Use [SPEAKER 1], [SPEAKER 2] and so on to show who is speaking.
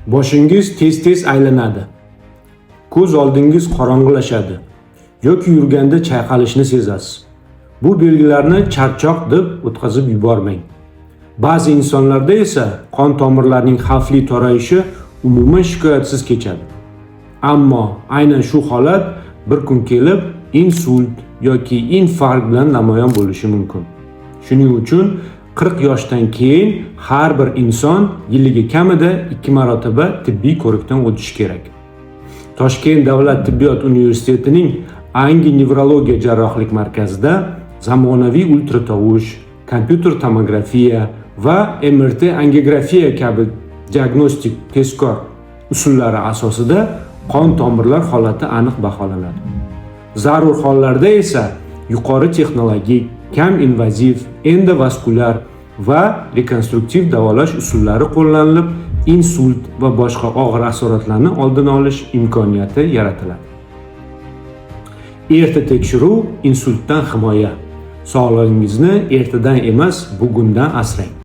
[SPEAKER 1] Boshingiz tez-tez aylanadi. Ko'z oldingiz qorong'ilashadi yoki yurganda chayqalishni sezasiz. Bu belgilarni charchoq deb o'tkazib yubormang. Ba'zi insonlarda esa qon tomirlarining xavfli torayishi umuman shikoyatsiz kechadi. Ammo aynan shu holat bir kun kelib insult yoki infarkt bilan namoyon bo'lishi mumkin. Shuning uchun 40 yoshdan keyin har bir inson yiliga kamida 2 marotaba tibbiy ko'rikdan o'tishi kerak. Toshkent davlat tibbiyot universitetining Angi nevrologiya jarrohlik markazida zamonaviy ultratovush, kompyuter tomografiya va MRT angiografiya kabi diagnostik tezkor usullari asosida qon tomirlar holati aniq baholanadi. Zarur hollarda esa yuqori texnologik, kam invaziv, endovaskulyar va rekonstruktiv davolash usullari qo'llanilib, insult va boshqa og'ir asoratlarni oldini olish imkoniyati yaratiladi. Erta tekshiruv insultdan himoya. Sog'lig'ingizni ertadan emas, bugundan asrang.